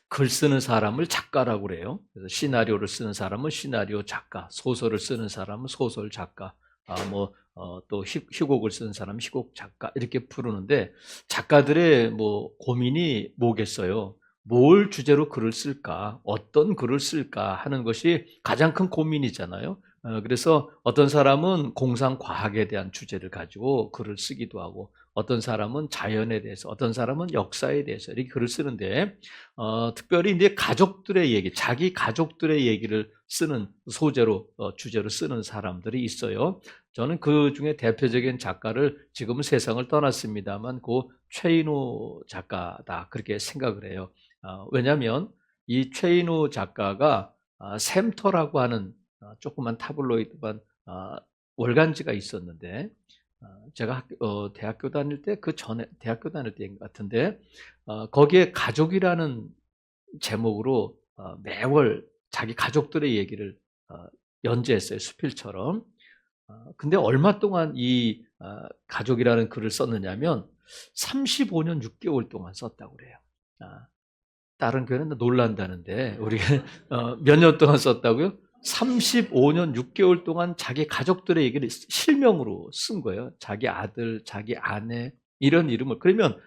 글 쓰는 사람을 작가라고 그래요. 그래서 시나리오를 쓰는 사람은 시나리오 작가, 소설을 쓰는 사람은 소설 작가, 또 희곡을 쓰는 사람은 희곡 작가 이렇게 부르는데 작가들의 고민이 뭐겠어요? 뭘 주제로 글을 쓸까? 어떤 글을 쓸까? 하는 것이 가장 큰 고민이잖아요. 그래서 어떤 사람은 공상과학에 대한 주제를 가지고 글을 쓰기도 하고 어떤 사람은 자연에 대해서, 어떤 사람은 역사에 대해서 이렇게 글을 쓰는데 특별히 이제 가족들의 얘기, 자기 가족들의 얘기를 쓰는 소재로 주제로 쓰는 사람들이 있어요. 저는 그 중에 대표적인 작가를 지금은 세상을 떠났습니다만 그 최인호 작가다 그렇게 생각을 해요. 왜냐하면 이 최인호 작가가 샘터라고 하는 조그만 타블로이드반 월간지가 있었는데 제가 대학교 다닐 때 그 전에 대학교 다닐 때인 것 같은데 거기에 가족이라는 제목으로 매월 자기 가족들의 얘기를 연재했어요. 수필처럼. 근데 얼마 동안 이 가족이라는 글을 썼느냐면 35년 6개월 동안 썼다고 그래요. 다른 교회는 놀란다는데 우리가 몇 년 동안 썼다고요? 35년 6개월 동안 자기 가족들의 얘기를 실명으로 쓴 거예요. 자기 아들, 자기 아내 이런 이름을. 그러면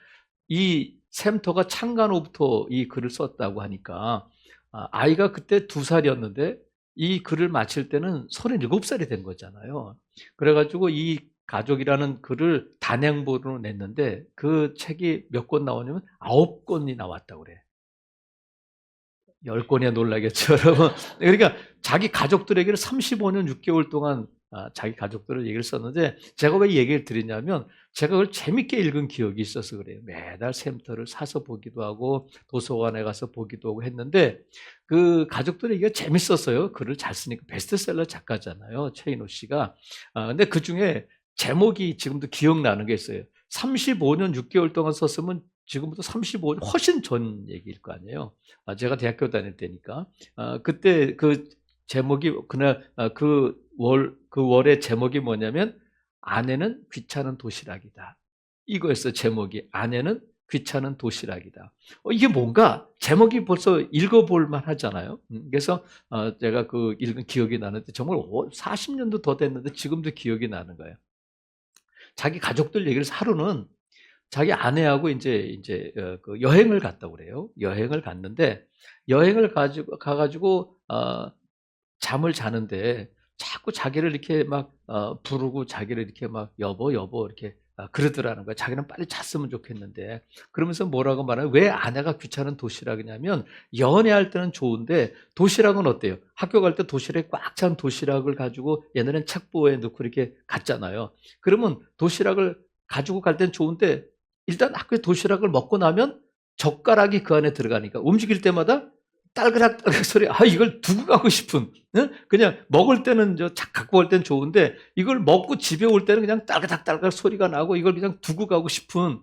이 샘터가 창간 후부터 이 글을 썼다고 하니까 아이가 그때 2살이었는데 이 글을 마칠 때는 37살이 된 거잖아요. 그래가지고 이 가족이라는 글을 단행본으로 냈는데 그 책이 몇 권 나오냐면 9권이 나왔다고 그래. 10권이야 놀라겠죠, 여러분. 그러니까 자기 가족들에게는 35년 6개월 동안 자기 가족들의 얘기를 썼는데 제가 왜 얘기를 드리냐면 제가 그걸 재밌게 읽은 기억이 있어서 그래요. 매달 샘터를 사서 보기도 하고 도서관에 가서 보기도 하고 했는데 그 가족들의 얘기가 재밌었어요. 글을 잘 쓰니까 베스트셀러 작가잖아요, 최인호 씨가. 근데 그중에 제목이 지금도 기억나는 게 있어요. 35년 6개월 동안 썼으면 지금부터 35년 훨씬 전 얘기일 거 아니에요. 제가 대학교 다닐 때니까. 그때 그 제목이 그날 그 월의 제목이 뭐냐면 아내는 귀찮은 도시락이다. 이거였어 제목이. 아내는 귀찮은 도시락이다. 이게 뭔가 제목이 벌써 읽어볼 만하잖아요. 그래서 제가 그 읽은 기억이 나는데 정말 40년도 더 됐는데 지금도 기억이 나는 거예요. 자기 가족들 얘기를 하루는 자기 아내하고 이제 그 여행을 갔다고 그래요. 여행을 갔는데 여행을 가가지고 잠을 자는데 자꾸 자기를 이렇게 막 부르고 자기를 이렇게 막 여보 이렇게 그러더라는 거야. 자기는 빨리 잤으면 좋겠는데 그러면서 뭐라고 말하면 왜 아내가 귀찮은 도시락이냐면 연애할 때는 좋은데 도시락은 어때요? 학교 갈 때 도시락에 꽉 찬 도시락을 가지고 옛날엔 책보에 넣고 이렇게 갔잖아요. 그러면 도시락을 가지고 갈 때는 좋은데 일단 학교에 도시락을 먹고 나면 젓가락이 그 안에 들어가니까 움직일 때마다 딸그락 소리, 이걸 두고 가고 싶은, 그냥 먹을 때는 갖고 올 때는 좋은데, 이걸 먹고 집에 올 때는 그냥 딸그락 소리가 나고, 이걸 그냥 두고 가고 싶은,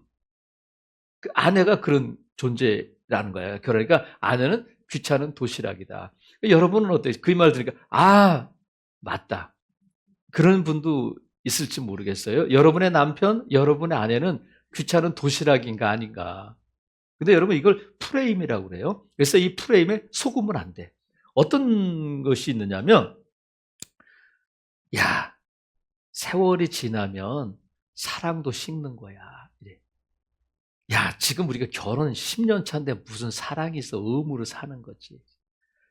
그 아내가 그런 존재라는 거예요. 그러니까 아내는 귀찮은 도시락이다. 여러분은 어때요? 그 말 들으니까, 맞다. 그런 분도 있을지 모르겠어요. 여러분의 남편, 여러분의 아내는 귀찮은 도시락인가 아닌가. 근데 여러분 이걸 프레임이라고 그래요. 그래서 이 프레임에 속으면 안 돼. 어떤 것이 있느냐면 야, 세월이 지나면 사랑도 식는 거야. 이래. 야, 지금 우리가 결혼 10년 차인데 무슨 사랑이 있어. 의무로 사는 거지.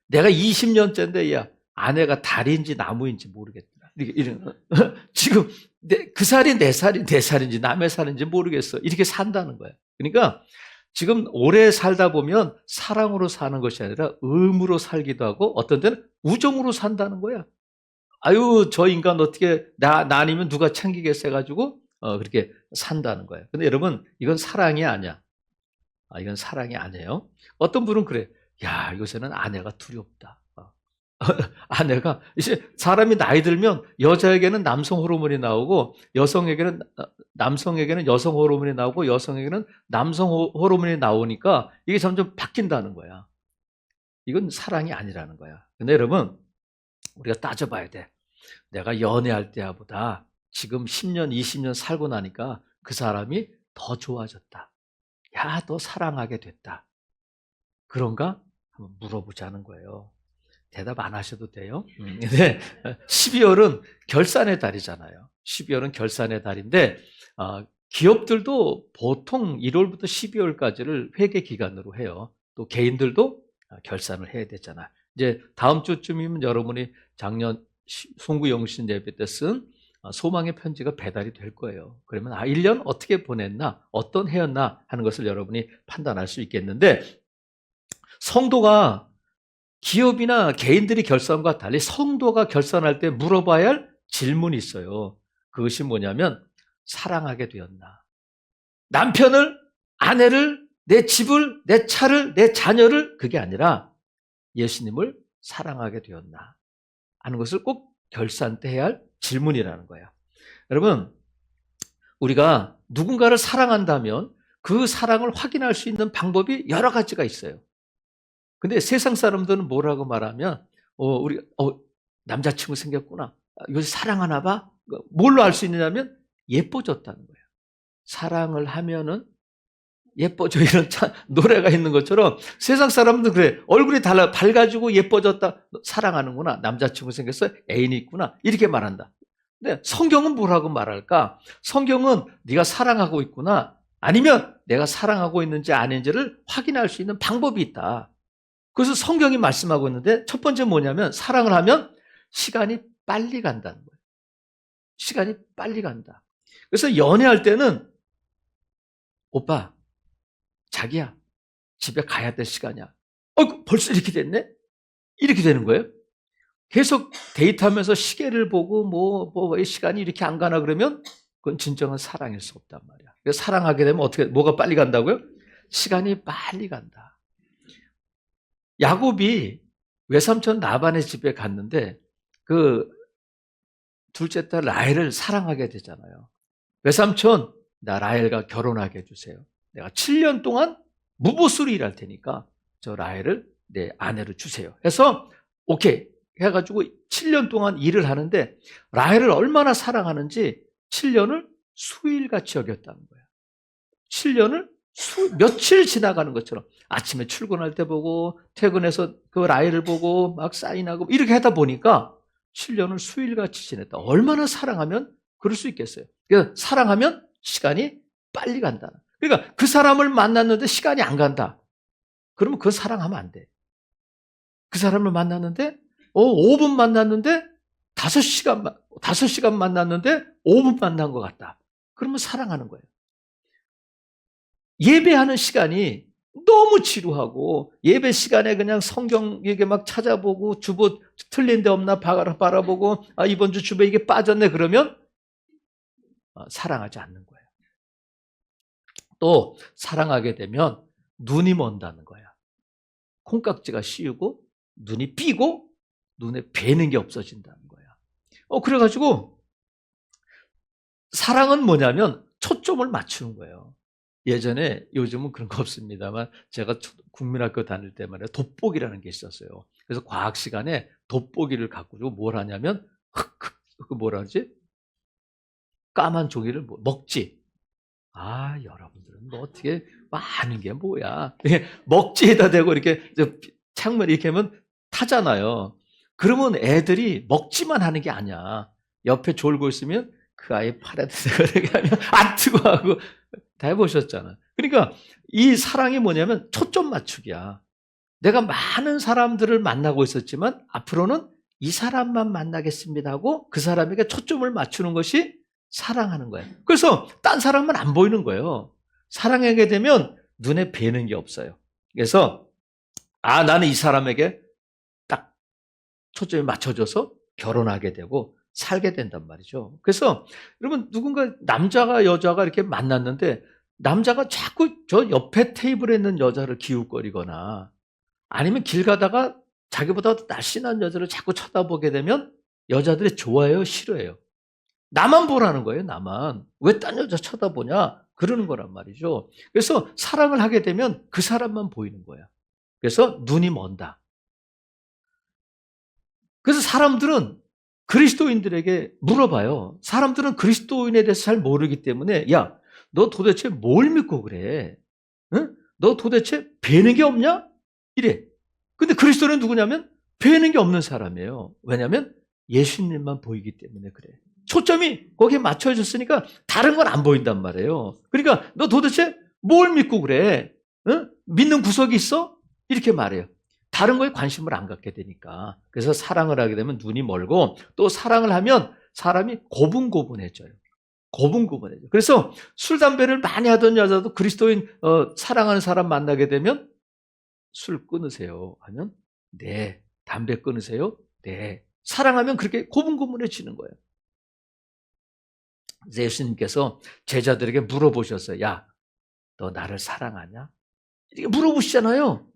내가 20년째인데 야, 아내가 달인지 나무인지 모르겠더라. 이런 지금 그 살이 내 살인지 남의 살인지 모르겠어. 이렇게 산다는 거야. 그러니까 지금 오래 살다 보면 사랑으로 사는 것이 아니라 의무로 살기도 하고 어떤 때는 우정으로 산다는 거야. 저 인간 어떻게 나 아니면 누가 챙기겠어 해가지고 그렇게 산다는 거예요. 근데 여러분 이건 사랑이 아니야. 이건 사랑이 아니에요. 어떤 분은 그래. 야, 요새는 아내가 두렵다. 아내가 이제 사람이 나이 들면 여자에게는 남성 호르몬이 나오고 남성에게는 여성 호르몬이 나오고 여성에게는 남성 호르몬이 나오니까 이게 점점 바뀐다는 거야. 이건 사랑이 아니라는 거야. 근데 여러분 우리가 따져봐야 돼. 내가 연애할 때보다 지금 10년, 20년 살고 나니까 그 사람이 더 좋아졌다. 야, 더 사랑하게 됐다. 그런가? 한번 물어보자는 거예요. 대답 안 하셔도 돼요. 근데 12월은 결산의 달이잖아요. 12월은 결산의 달인데 기업들도 보통 1월부터 12월까지를 회계 기간으로 해요. 또 개인들도 결산을 해야 되잖아. 이제 다음 주쯤이면 여러분이 작년 송구영신 예배 때 쓴 소망의 편지가 배달이 될 거예요. 그러면 1년 어떻게 보냈나, 어떤 해였나 하는 것을 여러분이 판단할 수 있겠는데, 성도가 기업이나 개인들이 결산과 달리 성도가 결산할 때 물어봐야 할 질문이 있어요. 그것이 뭐냐면 사랑하게 되었나? 남편을, 아내를, 내 집을, 내 차를, 내 자녀를, 그게 아니라 예수님을 사랑하게 되었나 하는 것을 꼭 결산 때 해야 할 질문이라는 거야. 여러분, 우리가 누군가를 사랑한다면 그 사랑을 확인할 수 있는 방법이 여러 가지가 있어요. 근데 세상 사람들은 뭐라고 말하면 우리 남자친구 생겼구나, 요새 사랑하나 봐. 뭘로 알 수 있느냐면 예뻐졌다는 거예요. 사랑을 하면은 예뻐져, 이런 노래가 있는 것처럼 세상 사람도 그래. 얼굴이 밝아지고 예뻐졌다. 사랑하는구나. 남자친구 생겼어. 애인이 있구나. 이렇게 말한다. 근데 성경은 뭐라고 말할까? 성경은 네가 사랑하고 있구나, 아니면 내가 사랑하고 있는지 아닌지를 확인할 수 있는 방법이 있다. 그래서 성경이 말씀하고 있는데 첫 번째 뭐냐면 사랑을 하면 시간이 빨리 간다는 거예요. 시간이 빨리 간다. 그래서 연애할 때는 오빠, 자기야, 집에 가야 될 시간이야. 벌써 이렇게 됐네? 이렇게 되는 거예요. 계속 데이트하면서 시계를 보고 시간이 이렇게 안 가나 그러면 그건 진정한 사랑일 수 없단 말이야. 그래서 사랑하게 되면 뭐가 빨리 간다고요? 시간이 빨리 간다. 야곱이 외삼촌 라반의 집에 갔는데 그 둘째 딸 라헬을 사랑하게 되잖아요. 외삼촌, 나 라헬과 결혼하게 해주세요. 내가 7년 동안 무보수로 일할 테니까 저 라헬을 내 아내로 주세요. 해서 오케이 해가지고 7년 동안 일을 하는데 라헬을 얼마나 사랑하는지 7년을 수일같이 여겼다는 거예요. 7년을 며칠 지나가는 것처럼 아침에 출근할 때 보고 퇴근해서 그 라헬을 보고 막 사인하고 이렇게 하다 보니까 7년을 수일같이 지냈다. 얼마나 사랑하면 그럴 수 있겠어요. 그러니까 사랑하면 시간이 빨리 간다. 그러니까 그 사람을 만났는데 시간이 안 간다. 그러면 그건 사랑하면 안 돼. 그 사람을 만났는데 5분 만났는데 5시간 만났는데 5분 만난 것 같다. 그러면 사랑하는 거예요. 예배하는 시간이 너무 지루하고 예배 시간에 그냥 성경 이게 막 찾아보고 주보 틀린 데 없나 바라보고 이번 주 주보 이게 빠졌네 그러면 사랑하지 않는 거예요. 또 사랑하게 되면 눈이 먼다는 거야. 콩깍지가 씌우고 눈이 삐고 눈에 뵈는 게 없어진다는 거야. 그래가지고 사랑은 뭐냐면 초점을 맞추는 거예요. 예전에, 요즘은 그런 거 없습니다만 제가 국민학교 다닐 때 말이에요, 돋보기라는 게 있었어요. 그래서 과학 시간에 돋보기를 갖고 뭘 하냐면 뭐라 그러지? 까만 종이를 먹지. 여러분들은 뭐 어떻게 아는 게 뭐야? 먹지에다 대고 이렇게 창문 이렇게 하면 타잖아요. 그러면 애들이 먹지만 하는 게 아니야. 옆에 졸고 있으면 그 아이 팔에 대고 이렇게 하면 안 뜨고 하고 다 해보셨잖아. 그러니까 이 사랑이 뭐냐면 초점 맞추기야. 내가 많은 사람들을 만나고 있었지만 앞으로는 이 사람만 만나겠습니다 하고 그 사람에게 초점을 맞추는 것이 사랑하는 거예요. 그래서 딴 사람은 안 보이는 거예요. 사랑하게 되면 눈에 뵈는 게 없어요. 그래서 나는 이 사람에게 딱 초점이 맞춰져서 결혼하게 되고 살게 된단 말이죠. 그래서 여러분, 누군가 남자가 여자가 이렇게 만났는데 남자가 자꾸 저 옆에 테이블에 있는 여자를 기웃거리거나 아니면 길 가다가 자기보다 날씬한 여자를 자꾸 쳐다보게 되면 여자들이 좋아해요, 싫어해요? 나만 보라는 거예요, 나만. 왜 딴 여자 쳐다보냐? 그러는 거란 말이죠. 그래서 사랑을 하게 되면 그 사람만 보이는 거야. 그래서 눈이 먼다. 그래서 사람들은 그리스도인들에게 물어봐요. 사람들은 그리스도인에 대해서 잘 모르기 때문에 야, 너 도대체 뭘 믿고 그래? 응? 너 도대체 뵈는 게 없냐? 이래. 근데 그리스도는 누구냐면 배우는 게 없는 사람이에요. 왜냐하면 예수님만 보이기 때문에 그래. 초점이 거기에 맞춰졌으니까 다른 건 안 보인단 말이에요. 그러니까 너 도대체 뭘 믿고 그래? 응? 믿는 구석이 있어? 이렇게 말해요. 다른 거에 관심을 안 갖게 되니까. 그래서 사랑을 하게 되면 눈이 멀고 또 사랑을 하면 사람이 고분고분해져요. 고분고분해져요. 그래서 술, 담배를 많이 하던 여자도 그리스도인 사랑하는 사람 만나게 되면 술 끊으세요 하면 네. 담배 끊으세요? 네. 사랑하면 그렇게 고분고분해지는 거예요. 예수님께서 제자들에게 물어보셨어요. 야, 너 나를 사랑하냐? 이렇게 물어보시잖아요.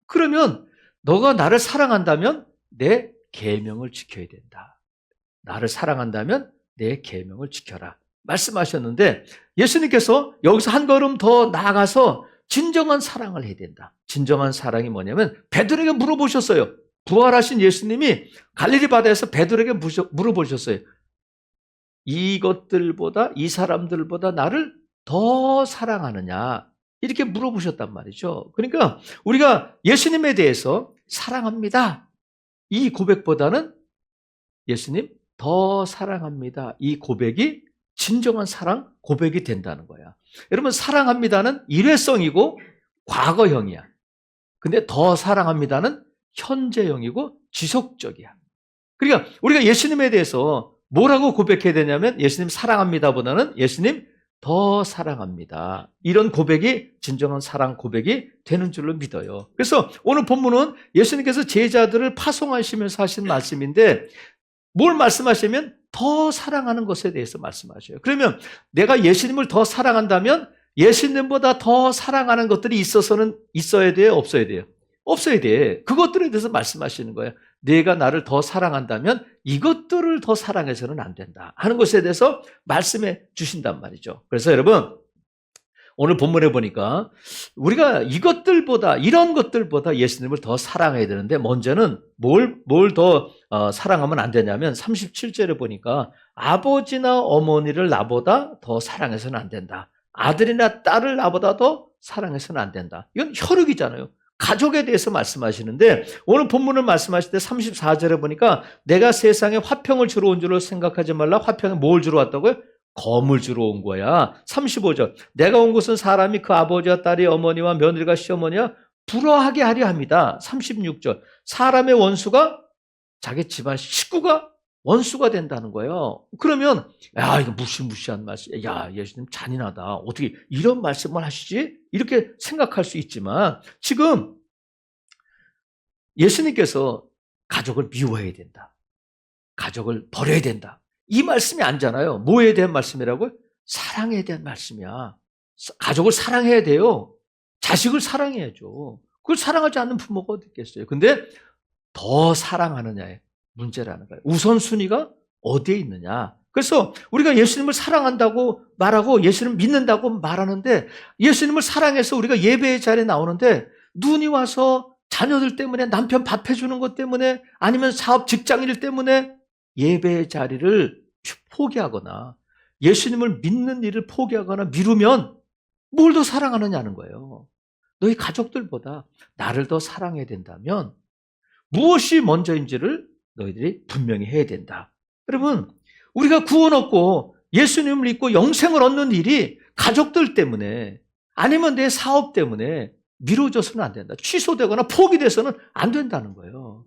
그러면 너가 나를 사랑한다면 내 계명을 지켜야 된다. 나를 사랑한다면 내 계명을 지켜라. 말씀하셨는데 예수님께서 여기서 한 걸음 더 나아가서 진정한 사랑을 해야 된다. 진정한 사랑이 뭐냐면 베드로에게 물어보셨어요. 부활하신 예수님이 갈릴리 바다에서 베드로에게 물어보셨어요. 이것들보다 이 사람들보다 나를 더 사랑하느냐 이렇게 물어보셨단 말이죠. 그러니까 우리가 예수님에 대해서 사랑합니다. 이 고백보다는 예수님 더 사랑합니다. 이 고백이 진정한 사랑 고백이 된다는 거야. 여러분 사랑합니다는 일회성이고 과거형이야. 근데 더 사랑합니다는 현재형이고 지속적이야. 그러니까 우리가 예수님에 대해서 뭐라고 고백해야 되냐면 예수님 사랑합니다보다는 예수님 더 사랑합니다. 이런 고백이 진정한 사랑 고백이 되는 줄로 믿어요. 그래서 오늘 본문은 예수님께서 제자들을 파송하시면서 하신 말씀인데 뭘 말씀하시면 더 사랑하는 것에 대해서 말씀하셔요. 그러면 내가 예수님을 더 사랑한다면 예수님보다 더 사랑하는 것들이 있어야 돼요? 없어야 돼요? 없어야 돼. 그것들에 대해서 말씀하시는 거예요. 내가 나를 더 사랑한다면 이것들을 더 사랑해서는 안 된다 하는 것에 대해서 말씀해 주신단 말이죠. 그래서 여러분 오늘 본문에 보니까 우리가 이런 것들보다 예수님을 더 사랑해야 되는데 먼저는 뭘 더 사랑하면 안 되냐면 37절에 보니까 아버지나 어머니를 나보다 더 사랑해서는 안 된다. 아들이나 딸을 나보다 더 사랑해서는 안 된다. 이건 혈육이잖아요. 가족에 대해서 말씀하시는데 오늘 본문을 말씀하실 때 34절에 보니까 내가 세상에 화평을 주러 온 줄로 생각하지 말라. 화평에 뭘 주러 왔다고요? 검을 주러 온 거야. 35절 내가 온 것은 사람이 그 아버지와 딸이 어머니와 며느리가 시어머니와 불화하게 하려 합니다. 36절 사람의 원수가 자기 집안 식구가 원수가 된다는 거예요. 그러면 야 이거 무시무시한 말씀. 야 예수님 잔인하다. 어떻게 이런 말씀을 하시지? 이렇게 생각할 수 있지만 지금 예수님께서 가족을 미워해야 된다. 가족을 버려야 된다. 이 말씀이 아니잖아요. 뭐에 대한 말씀이라고요? 사랑에 대한 말씀이야. 가족을 사랑해야 돼요. 자식을 사랑해야죠. 그걸 사랑하지 않는 부모가 어디 있겠어요. 근데 더 사랑하느냐의 문제라는 거예요. 우선순위가 어디에 있느냐. 그래서 우리가 예수님을 사랑한다고 말하고 예수님을 믿는다고 말하는데 예수님을 사랑해서 우리가 예배의 자리에 나오는데 눈이 와서 자녀들 때문에 남편 밥 해주는 것 때문에 아니면 사업 직장일 때문에 예배의 자리를 포기하거나 예수님을 믿는 일을 포기하거나 미루면 뭘 더 사랑하느냐는 거예요. 너희 가족들보다 나를 더 사랑해야 된다면 무엇이 먼저인지를 너희들이 분명히 해야 된다. 여러분 우리가 구원 얻고 예수님을 믿고 영생을 얻는 일이 가족들 때문에 아니면 내 사업 때문에 미뤄져서는 안 된다. 취소되거나 포기돼서는 안 된다는 거예요.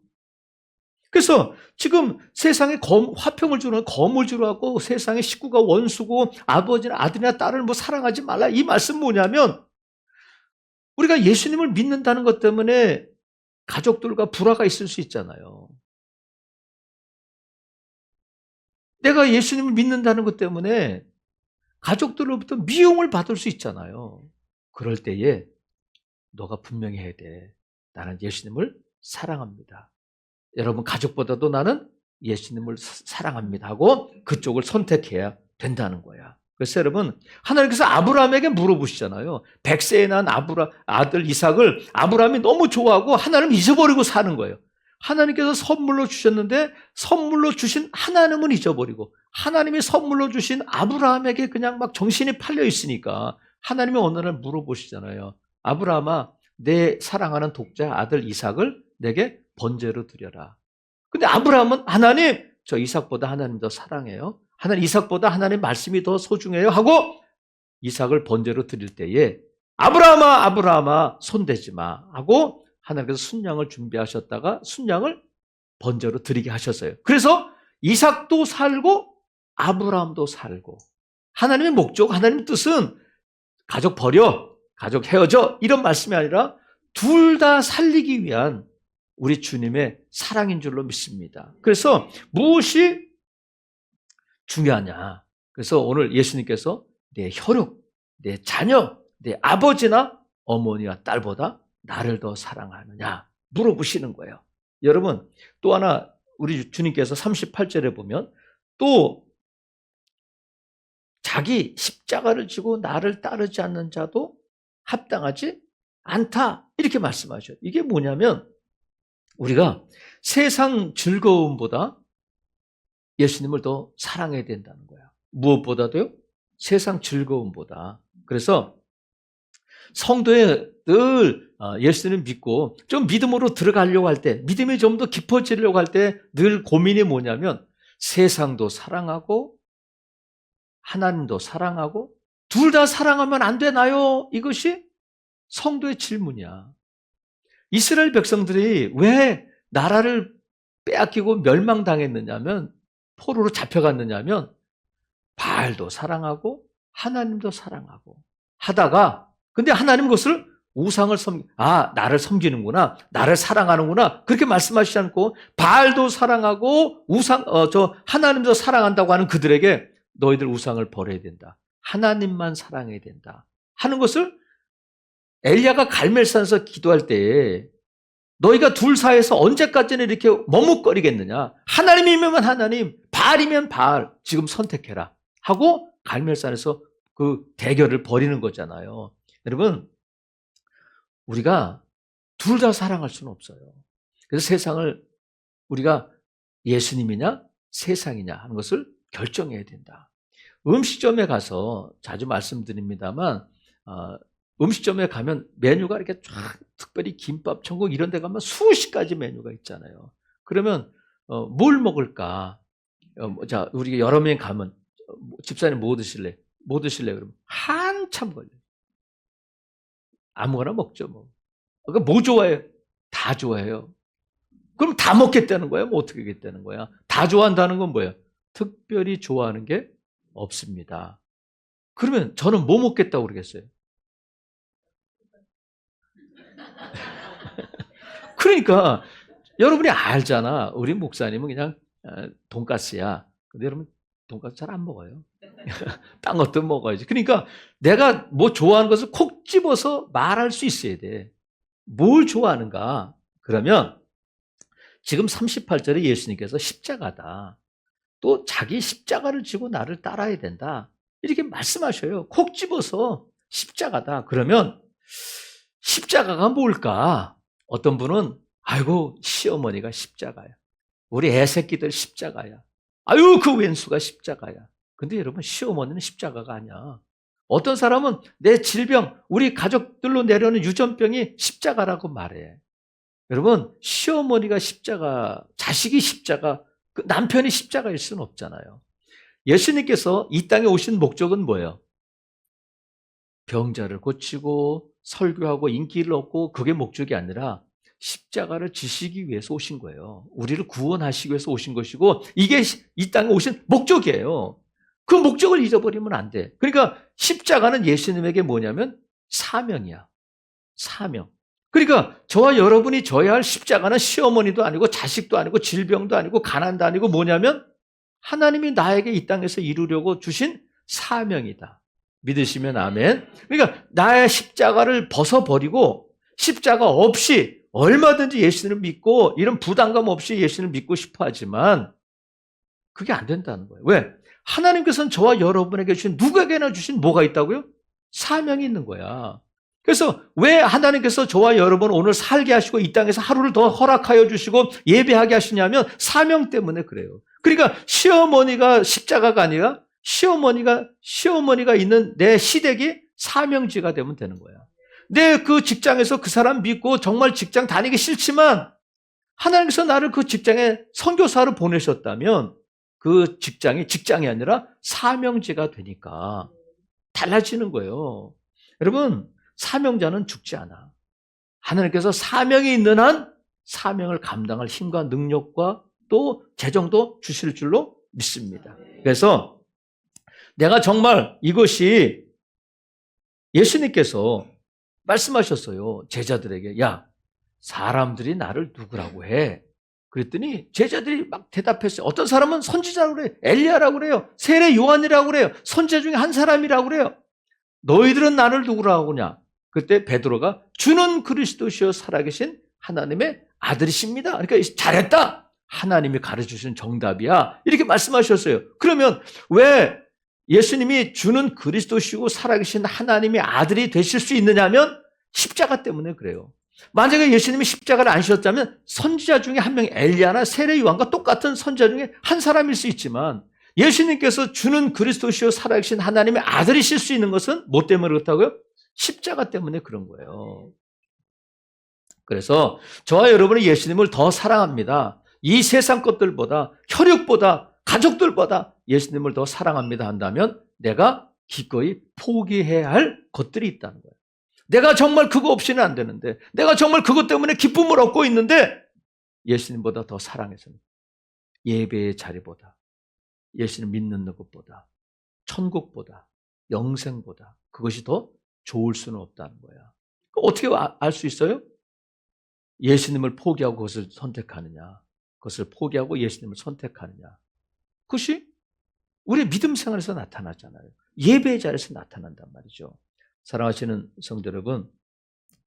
그래서 지금 세상에 화평을 주는 검을 주로 하고 세상의 식구가 원수고 아버지나 아들이나 딸을 사랑하지 말라. 이 말씀 뭐냐면 우리가 예수님을 믿는다는 것 때문에 가족들과 불화가 있을 수 있잖아요. 내가 예수님을 믿는다는 것 때문에 가족들로부터 미움을 받을 수 있잖아요. 그럴 때에 너가 분명히 해야 돼. 나는 예수님을 사랑합니다. 여러분 가족보다도 나는 예수님을 사랑합니다 하고 그쪽을 선택해야 된다는 거야. 그래서 여러분 하나님께서 아브라함에게 물어보시잖아요. 100세에 난 아들 이삭을 아브라함이 너무 좋아하고 하나님 잊어버리고 사는 거예요. 하나님께서 선물로 주셨는데 선물로 주신 하나님은 잊어버리고 하나님이 선물로 주신 아브라함에게 그냥 막 정신이 팔려 있으니까 하나님이 어느 날 물어보시잖아요. 아브라함아 내 사랑하는 독자 아들 이삭을 내게 번제로 드려라. 근데 아브라함은 하나님, 저 이삭보다 하나님 더 사랑해요. 하나님 이삭보다 하나님 말씀이 더 소중해요 하고 이삭을 번제로 드릴 때에 아브라함아 아브라함아 손대지 마 하고 하나님께서 순양을 준비하셨다가 순양을 번제로 드리게 하셨어요. 그래서 이삭도 살고 아브라함도 살고 하나님의 목적, 하나님의 뜻은 가족 버려, 가족 헤어져 이런 말씀이 아니라 둘 다 살리기 위한 우리 주님의 사랑인 줄로 믿습니다. 그래서 무엇이 중요하냐? 그래서 오늘 예수님께서 내 혈육, 내 자녀, 내 아버지나 어머니와 딸보다 나를 더 사랑하느냐 물어보시는 거예요. 여러분 또 하나 우리 주님께서 38절에 보면 또 자기 십자가를 지고 나를 따르지 않는 자도 합당하지 않다 이렇게 말씀하셔요. 이게 뭐냐면 우리가 세상 즐거움보다 예수님을 더 사랑해야 된다는 거예요. 무엇보다도요? 세상 즐거움보다. 그래서 성도에 늘 예수님 믿고 좀 믿음으로 들어가려고 할 때, 믿음이 좀 더 깊어지려고 할 때 늘 고민이 뭐냐면 세상도 사랑하고 하나님도 사랑하고 둘 다 사랑하면 안 되나요? 이것이 성도의 질문이야. 이스라엘 백성들이 왜 나라를 빼앗기고 멸망당했느냐면 포로로 잡혀갔느냐면 바알도 사랑하고 하나님도 사랑하고 하다가 근데 하나님 그것을 우상을 나를 섬기는구나, 나를 사랑하는구나 그렇게 말씀하시지 않고 바알도 사랑하고 하나님도 사랑한다고 하는 그들에게 너희들 우상을 버려야 된다, 하나님만 사랑해야 된다 하는 것을 엘리야가 갈멜산에서 기도할 때 너희가 둘 사이에서 언제까지는 이렇게 머뭇거리겠느냐, 하나님이면 하나님, 바알이면 바알, 지금 선택해라 하고 갈멜산에서 그 대결을 벌이는 거잖아요. 여러분 우리가 둘 다 사랑할 수는 없어요. 그래서 세상을 우리가 예수님이냐 세상이냐 하는 것을 결정해야 된다. 음식점에 가서 자주 말씀드립니다만 음식점에 가면 메뉴가 이렇게 쫙 특별히 김밥 천국 이런 데 가면 수십 가지 메뉴가 있잖아요. 그러면 뭘 먹을까? 자, 우리 여러 명 가면 집사님 뭐 드실래? 뭐 드실래? 그러면 한참 걸려요. 아무거나 먹죠, 뭐. 그러니까 뭐 좋아해요? 다 좋아해요. 그럼 다 먹겠다는 거야? 뭐 어떻게 하겠다는 거야? 다 좋아한다는 건 뭐예요? 특별히 좋아하는 게 없습니다. 그러면 저는 뭐 먹겠다고 그러겠어요? 그러니까 여러분이 알잖아. 우리 목사님은 그냥 돈가스야. 근데 여러분 돈가스 잘 안 먹어요. 딴 것도 먹어야지. 그러니까 내가 뭐 좋아하는 것을 콕 집어서 말할 수 있어야 돼. 뭘 좋아하는가? 그러면 지금 38절에 예수님께서 십자가다. 또 자기 십자가를 지고 나를 따라야 된다. 이렇게 말씀하셔요. 콕 집어서 십자가다. 그러면 십자가가 뭘까? 어떤 분은 아이고 시어머니가 십자가야. 우리 애새끼들 십자가야. 아유 그 왼수가 십자가야. 근데 여러분 시어머니는 십자가가 아니야. 어떤 사람은 내 질병, 우리 가족들로 내려오는 유전병이 십자가라고 말해. 여러분 시어머니가 십자가, 자식이 십자가, 그 남편이 십자가일 수는 없잖아요. 예수님께서 이 땅에 오신 목적은 뭐예요? 병자를 고치고 설교하고 인기를 얻고 그게 목적이 아니라 십자가를 지시기 위해서 오신 거예요. 우리를 구원하시기 위해서 오신 것이고 이게 이 땅에 오신 목적이에요. 그 목적을 잊어버리면 안 돼. 그러니까 십자가는 예수님에게 뭐냐면 사명이야. 사명. 그러니까 저와 여러분이 져야 할 십자가는 시어머니도 아니고 자식도 아니고 질병도 아니고 가난도 아니고 뭐냐면 하나님이 나에게 이 땅에서 이루려고 주신 사명이다. 믿으시면 아멘. 그러니까 나의 십자가를 벗어버리고 십자가 없이 얼마든지 예수님을 믿고 이런 부담감 없이 예수님을 믿고 싶어 하지만 그게 안 된다는 거예요. 왜? 하나님께서는 저와 여러분에게 주신 누구에게나 주신 뭐가 있다고요? 사명이 있는 거야. 그래서 왜 하나님께서 저와 여러분 오늘 살게 하시고 이 땅에서 하루를 더 허락하여 주시고 예배하게 하시냐면 사명 때문에 그래요. 그러니까 시어머니가 십자가가 아니라 시어머니가 있는 내 시댁이 사명지가 되면 되는 거야. 내 그 직장에서 그 사람 믿고 정말 직장 다니기 싫지만 하나님께서 나를 그 직장에 선교사로 보내셨다면 그 직장이 아니라 사명제가 되니까 달라지는 거예요. 여러분, 사명자는 죽지 않아. 하나님께서 사명이 있는 한 사명을 감당할 힘과 능력과 또 재정도 주실 줄로 믿습니다. 그래서 내가 정말 이것이 예수님께서 말씀하셨어요. 제자들에게. 야, 사람들이 나를 누구라고 해? 그랬더니 제자들이 막 대답했어요. 어떤 사람은 선지자라고 그래요. 엘리야라고 그래요. 세례 요한이라고 그래요. 선지자 중에 한 사람이라고 그래요. 너희들은 나를 누구라고 하냐? 그때 베드로가 주는 그리스도시요 살아계신 하나님의 아들이십니다. 그러니까 잘했다. 하나님이 가르쳐주신 정답이야. 이렇게 말씀하셨어요. 그러면 왜 예수님이 주는 그리스도시고 살아계신 하나님의 아들이 되실 수 있느냐면 십자가 때문에 그래요. 만약에 예수님이 십자가를 안 지셨다면 선지자 중에 한 명이 엘리야나 세례 요한과 똑같은 선지자 중에 한 사람일 수 있지만 예수님께서 주는 그리스도시요 살아계신 하나님의 아들이실 수 있는 것은 뭐 때문에 그렇다고요? 십자가 때문에 그런 거예요. 그래서 저와 여러분은 예수님을 더 사랑합니다. 이 세상 것들보다, 혈육보다, 가족들보다 예수님을 더 사랑합니다 한다면 내가 기꺼이 포기해야 할 것들이 있다는 거예요. 내가 정말 그거 없이는 안 되는데, 내가 정말 그것 때문에 기쁨을 얻고 있는데 예수님보다 더 사랑해서는 예배의 자리보다, 예수님 믿는 것보다, 천국보다, 영생보다 그것이 더 좋을 수는 없다는 거야. 어떻게 알 수 있어요? 예수님을 포기하고 그것을 선택하느냐, 그것을 포기하고 예수님을 선택하느냐. 그것이 우리의 믿음 생활에서 나타나잖아요. 예배의 자리에서 나타난단 말이죠. 사랑하시는 성도 여러분,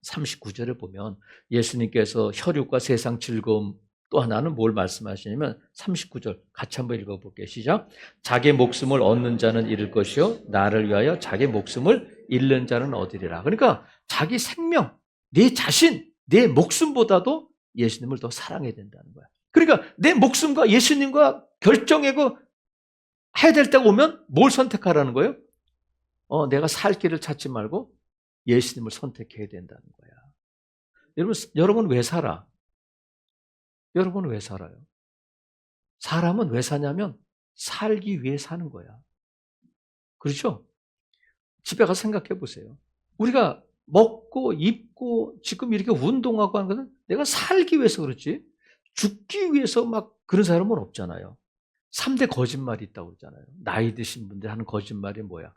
39절에 보면 예수님께서 혈육과 세상 즐거움 또 하나는 뭘 말씀하시냐면 39절 같이 한번 읽어볼게요. 시작. 자기 목숨을 얻는 자는 잃을 것이요 나를 위하여 자기 목숨을 잃는 자는 얻으리라. 그러니까 자기 생명, 내 자신, 내 목숨보다도 예수님을 더 사랑해야 된다는 거야. 그러니까 내 목숨과 예수님과 결정하고 해야 될 때가 오면 뭘 선택하라는 거예요? 내가 살 길을 찾지 말고 예수님을 선택해야 된다는 거야. 여러분 왜 살아? 여러분 왜 살아요? 사람은 왜 사냐면 살기 위해 사는 거야. 그렇죠? 집에 가서 생각해 보세요. 우리가 먹고 입고 지금 이렇게 운동하고 하는 것은 내가 살기 위해서 그렇지 죽기 위해서 막 그런 사람은 없잖아요. 3대 거짓말이 있다고 그러잖아요. 나이 드신 분들 하는 거짓말이 뭐야?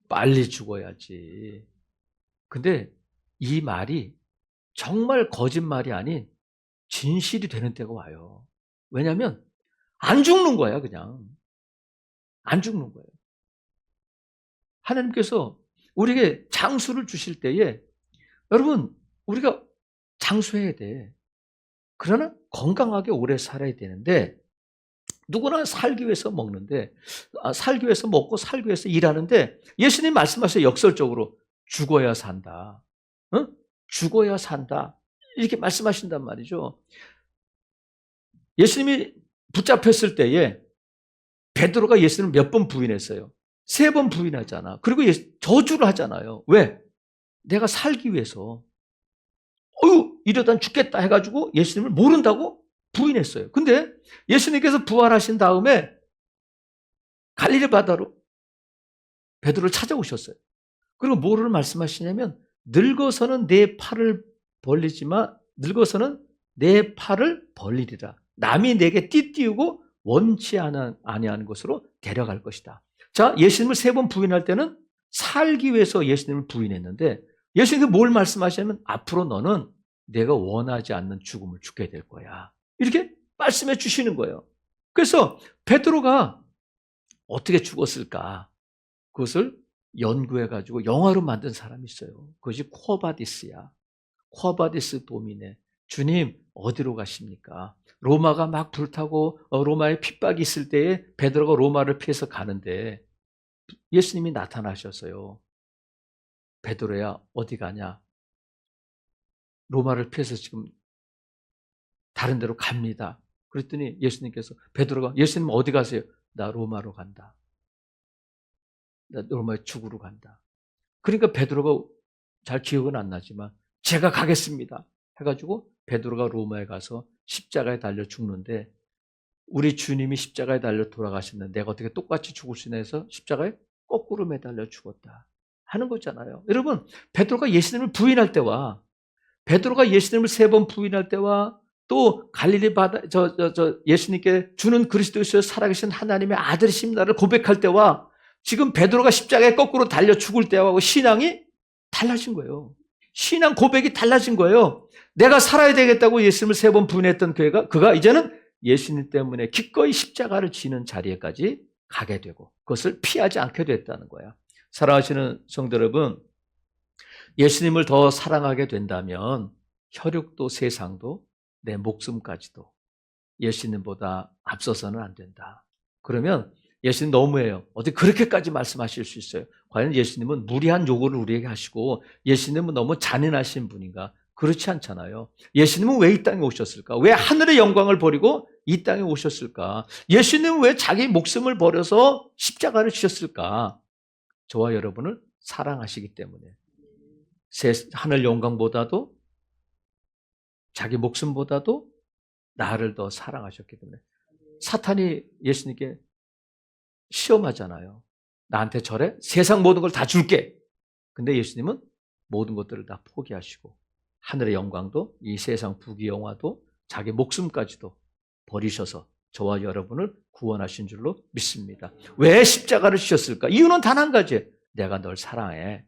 빨리 죽어야지. 근데 이 말이 정말 거짓말이 아닌 진실이 되는 때가 와요. 왜냐하면 안 죽는 거야, 그냥. 안 죽는 거예요. 하나님께서 우리에게 장수를 주실 때에 여러분 우리가 장수해야 돼. 그러나 건강하게 오래 살아야 되는데 누구나 살기 위해서 먹는데 살기 위해서 먹고 살기 위해서 일하는데 예수님 말씀하세요. 역설적으로 죽어야 산다. 어? 죽어야 산다. 이렇게 말씀하신단 말이죠. 예수님이 붙잡혔을 때에 베드로가 예수님을 몇 번 부인했어요? 3번 부인하잖아. 그리고 저주를 하잖아요. 왜? 내가 살기 위해서. 이러다 죽겠다 해가지고 예수님을 모른다고 부인했어요. 근데 예수님께서 부활하신 다음에 갈릴리 바다로 베드로를 찾아오셨어요. 그리고 뭐를 말씀하시냐면 늙어서는 내 팔을 벌리지만 늙어서는 내 팔을 벌리리라. 남이 내게 띠띠우고 원치 아니하는 곳으로 데려갈 것이다. 자, 예수님을 3번 부인할 때는 살기 위해서 예수님을 부인했는데 예수님이 뭘 말씀하시냐면 앞으로 너는 내가 원하지 않는 죽음을 죽게 될 거야. 이렇게 말씀해 주시는 거예요. 그래서 베드로가 어떻게 죽었을까? 그것을 연구해가지고 영화로 만든 사람이 있어요. 그것이 코바디스야. 코바디스 도미네. 주님 어디로 가십니까? 로마가 막 불타고 로마에 핍박이 있을 때에 베드로가 로마를 피해서 가는데 예수님이 나타나셨어요. 베드로야 어디 가냐? 로마를 피해서 지금 다른 데로 갑니다. 그랬더니 예수님께서 베드로가 예수님 어디 가세요? 나 로마로 간다. 나 로마에 죽으러 간다. 그러니까 베드로가 잘 기억은 안 나지만 제가 가겠습니다 해가지고 베드로가 로마에 가서 십자가에 달려 죽는데 우리 주님이 십자가에 달려 돌아가셨는데 내가 어떻게 똑같이 죽을 수 있나 해서 십자가에 거꾸로 매달려 죽었다 하는 거잖아요. 여러분, 베드로가 예수님을 부인할 때와 베드로가 예수님을 3번 부인할 때와 또 갈릴리 바다 예수님께 주는 그리스도이시여 살아계신 하나님의 아들이십니다를 고백할 때와 지금 베드로가 십자가에 거꾸로 달려 죽을 때하고 신앙이 달라진 거예요. 신앙 고백이 달라진 거예요. 내가 살아야 되겠다고 예수님을 3번 부인했던 그가 이제는 예수님 때문에 기꺼이 십자가를 지는 자리에까지 가게 되고 그것을 피하지 않게 됐다는 거야. 사랑하시는 성도 여러분, 예수님을 더 사랑하게 된다면 혈육도 세상도 내 목숨까지도 예수님보다 앞서서는 안 된다. 그러면 예수님 너무해요. 어떻게 그렇게까지 말씀하실 수 있어요? 과연 예수님은 무리한 요구를 우리에게 하시고 예수님은 너무 잔인하신 분인가? 그렇지 않잖아요. 예수님은 왜 이 땅에 오셨을까? 왜 하늘의 영광을 버리고 이 땅에 오셨을까? 예수님은 왜 자기 목숨을 버려서 십자가를 지셨을까? 저와 여러분을 사랑하시기 때문에 하늘 영광보다도 자기 목숨보다도 나를 더 사랑하셨기 때문에 사탄이 예수님께 시험하잖아요. 나한테 절해? 세상 모든 걸 다 줄게. 근데 예수님은 모든 것들을 다 포기하시고 하늘의 영광도 이 세상 부귀영화도 자기 목숨까지도 버리셔서 저와 여러분을 구원하신 줄로 믿습니다. 왜 십자가를 지셨을까? 이유는 단 한 가지. 내가 널 사랑해.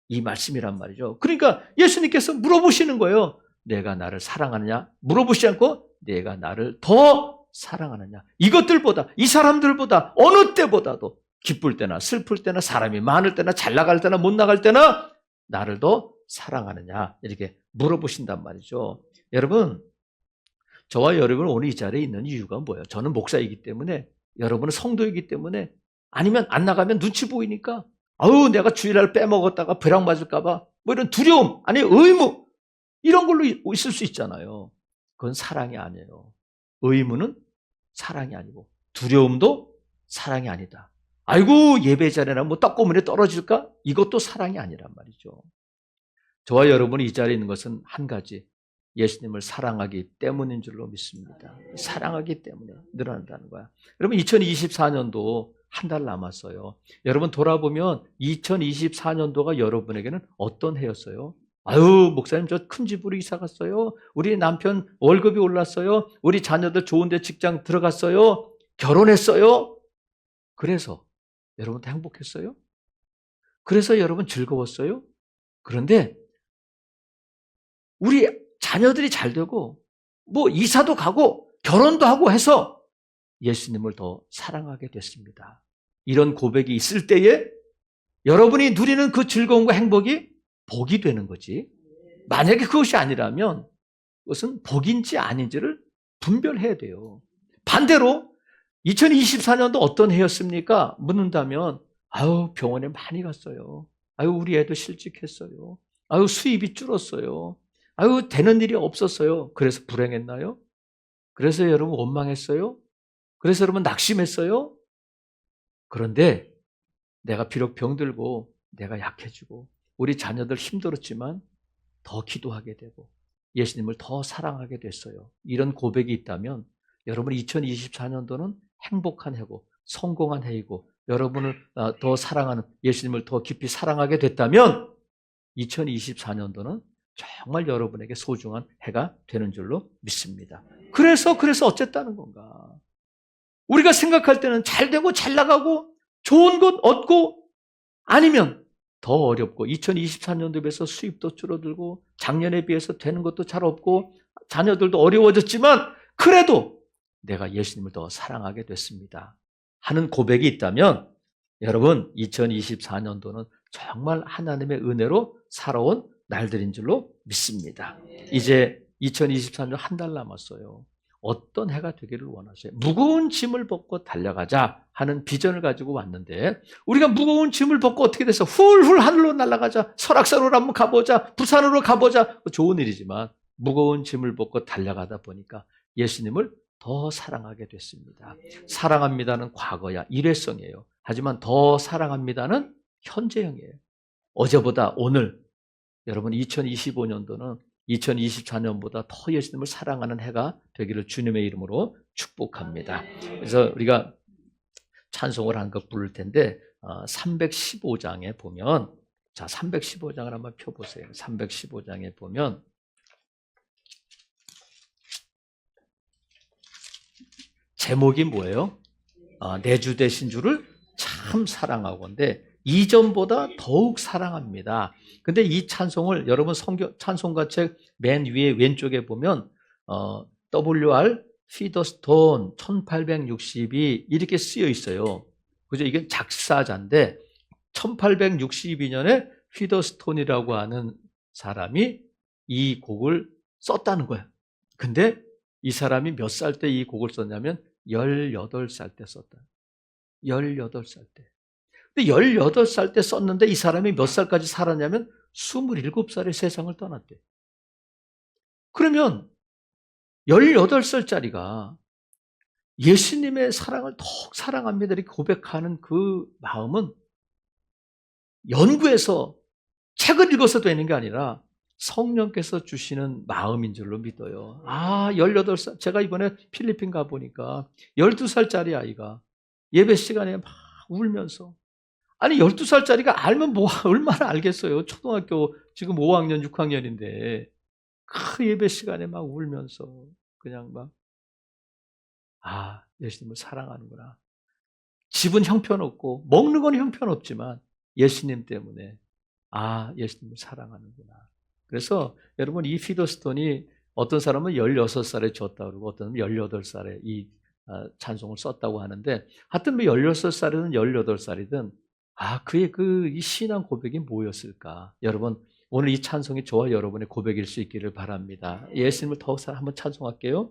이 말씀이란 말이죠. 그러니까 예수님께서 물어보시는 거예요. 내가 나를 사랑하느냐? 물어보시지 않고 내가 나를 더 사랑하느냐? 이것들보다, 이 사람들보다, 어느 때보다도 기쁠 때나 슬플 때나 사람이 많을 때나 잘 나갈 때나 못 나갈 때나 나를 더 사랑하느냐? 이렇게 물어보신단 말이죠. 여러분, 저와 여러분 오늘 이 자리에 있는 이유가 뭐예요? 저는 목사이기 때문에, 여러분은 성도이기 때문에, 아니면 안 나가면 눈치 보이니까 아우 내가 주일날 빼먹었다가 벼락 맞을까 봐 뭐 이런 두려움, 아니 의무 이런 걸로 있을 수 있잖아요. 그건 사랑이 아니에요. 의무는 사랑이 아니고 두려움도 사랑이 아니다. 아이고 예배 자리나 뭐 떡고물에 떨어질까? 이것도 사랑이 아니란 말이죠. 저와 여러분이 이 자리에 있는 것은 한 가지, 예수님을 사랑하기 때문인 줄로 믿습니다. 사랑하기 때문에 늘어난다는 거야. 여러분 2024년도 한 달 남았어요. 여러분 돌아보면 2024년도가 여러분에게는 어떤 해였어요? 아유 목사님 저 큰 집으로 이사 갔어요. 우리 남편 월급이 올랐어요. 우리 자녀들 좋은 데 직장 들어갔어요. 결혼했어요. 그래서 여러분 행복했어요? 그래서 여러분 즐거웠어요? 그런데 우리 자녀들이 잘 되고 뭐 이사도 가고 결혼도 하고 해서 예수님을 더 사랑하게 됐습니다. 이런 고백이 있을 때에 여러분이 누리는 그 즐거움과 행복이 복이 되는 거지. 만약에 그것이 아니라면 그것은 복인지 아닌지를 분별해야 돼요. 반대로 2024년도 어떤 해였습니까? 묻는다면 아유 병원에 많이 갔어요. 아유 우리 애도 실직했어요. 아유 수입이 줄었어요. 아유 되는 일이 없었어요. 그래서 불행했나요? 그래서 여러분 원망했어요? 그래서 여러분 낙심했어요? 그런데 내가 비록 병들고 내가 약해지고 우리 자녀들 힘들었지만 더 기도하게 되고 예수님을 더 사랑하게 됐어요. 이런 고백이 있다면 여러분 2024년도는 행복한 해고 성공한 해이고 여러분을 더 사랑하는 예수님을 더 깊이 사랑하게 됐다면 2024년도는 정말 여러분에게 소중한 해가 되는 줄로 믿습니다. 그래서 어쨌다는 건가? 우리가 생각할 때는 잘 되고 잘 나가고 좋은 것 얻고 아니면 더 어렵고 2024년도에 비해서 수입도 줄어들고 작년에 비해서 되는 것도 잘 없고 자녀들도 어려워졌지만 그래도 내가 예수님을 더 사랑하게 됐습니다 하는 고백이 있다면 여러분 2024년도는 정말 하나님의 은혜로 살아온 날들인 줄로 믿습니다. 이제 2024년 한 달 남았어요. 어떤 해가 되기를 원하세요? 무거운 짐을 벗고 달려가자 하는 비전을 가지고 왔는데 우리가 무거운 짐을 벗고 어떻게 돼서 훌훌 하늘로 날아가자, 설악산으로 한번 가보자, 부산으로 가보자, 좋은 일이지만 무거운 짐을 벗고 달려가다 보니까 예수님을 더 사랑하게 됐습니다. 사랑합니다는 과거야, 일회성이에요. 하지만 더 사랑합니다는 현재형이에요. 어제보다 오늘 여러분 2025년도는 2024년보다 더 예수님을 사랑하는 해가 되기를 주님의 이름으로 축복합니다. 그래서 우리가 찬송을 한 곡 부를 텐데 315장에 보면, 자 315장을 한번 펴보세요. 315장에 보면 제목이 뭐예요? 내 주 되신 주를 참 사랑하고인데 이전보다 더욱 사랑합니다. 근데 이 찬송을 여러분 찬송가 책 맨 위에 왼쪽에 보면 WR 피더스톤 1862 이렇게 쓰여 있어요. 그죠? 이게 작사자인데 1862년에 피더스톤이라고 하는 사람이 이 곡을 썼다는 거예요. 근데 이 사람이 몇 살 때 이 곡을 썼냐면 18살 때 썼다. 18살 때. 근데 18살 때 썼는데 이 사람이 몇 살까지 살았냐면 27살에 세상을 떠났대. 그러면 18살짜리가 예수님의 사랑을 더욱 사랑합니다 이렇게 고백하는 그 마음은 연구해서 책을 읽어서 되는 게 아니라 성령께서 주시는 마음인 줄로 믿어요. 18살, 제가 이번에 필리핀 가보니까 12살짜리 아이가 예배 시간에 막 울면서, 아니 12살짜리가 알면 뭐 얼마나 알겠어요. 초등학교 지금 5학년 6학년인데 그 예배 시간에 막 울면서 그냥 막 예수님을 사랑하는구나. 집은 형편없고 먹는 건 형편없지만 예수님 때문에 예수님을 사랑하는구나. 그래서 여러분 이 피더스톤이 어떤 사람은 16살에 줬다고 그러고 어떤 사람은 18살에 이 찬송을 썼다고 하는데 하여튼 뭐 16살이든 18살이든 그의 이 신앙 고백이 뭐였을까? 여러분 오늘 이 찬송이 저와 여러분의 고백일 수 있기를 바랍니다. 예수님을 더 한번 찬송할게요.